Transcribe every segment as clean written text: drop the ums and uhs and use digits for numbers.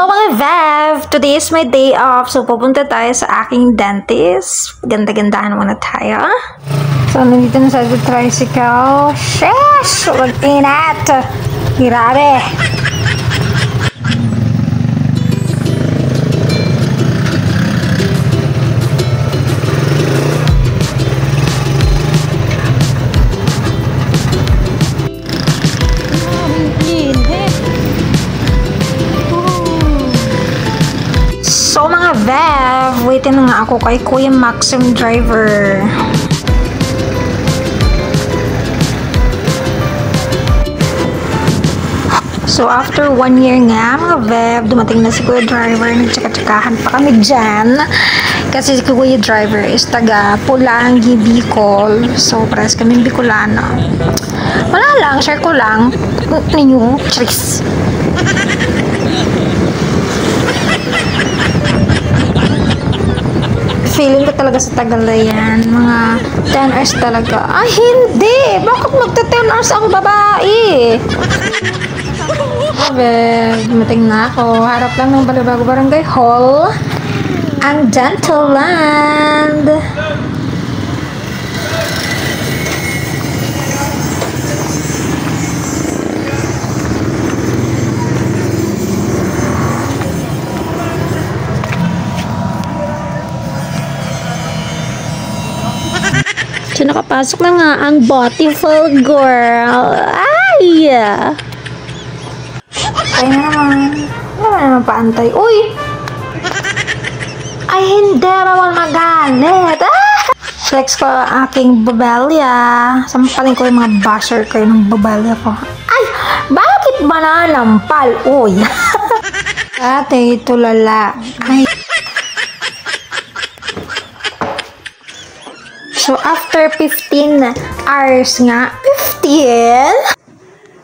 Hello mga Vev! Today is my day off. So, pupunta tayo sa aking dentist. Ganda-gandahan muna tayo. So, nandito na sa tricycle. Sheesh! Huwag inat! Grabe! So mga Vev, waiting na nga ako kay Kuya Maxim driver. So after 1 year nga mga Vev, dumating na si Kuya driver. Nagtsaka-tsakahan pa kami dyan. Kasi si Kuya driver is taga Pulangi, Bicol. So pares kami Bicolano. Wala lang, share ko lang. Ninyo, tricks. Feeling ko talaga sa tagal na yan. Mga 10 hours talaga. Ay, hindi! Bakit magta-10 hours ang babae? Okay, dumating na ako. Harap lang ng Balibago Barangay Hall. Ang Dental Land. So, nakapasok na nga ang beautiful girl. Ay! Ay na naman. Ano naman paantay? Uy! Ay, hindi naman magalit. Ah! Flex ko ang aking babalya. Sampalin ko yung mga basher ko yung babalya ko. Ay! Bakit ba nanampal? Uy! Ate, tulala. Ay. So, after 15 hours nga, 15?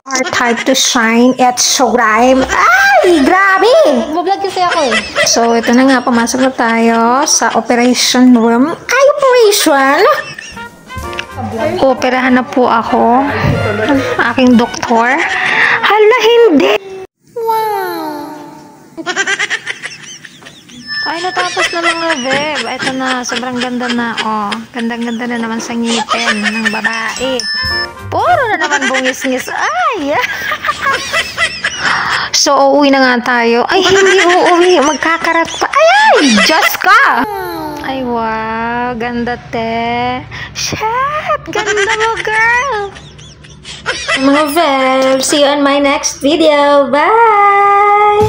Our time to shine at showtime. Ay, grabe! Mablog kasi ako eh. So, ito na nga, pumasok na tayo sa operation room. Ay, operation! Operahan na po ako. Aking doktor. Hala, hindi! Wow! Ay, natapos na mga Vev. Ito na, sobrang ganda na. Oh, gandang-ganda na naman sa ngipin ng babae. Puro na naman bungis-ngis. Ay! So, uuwi na nga tayo. Ay, hindi uuwi. Magkakarat pa. Ay! Diyos ka! Ay, wow. Ganda, te. Shit! Ganda mo, girl! Mga Vev, see you on my next video. Bye!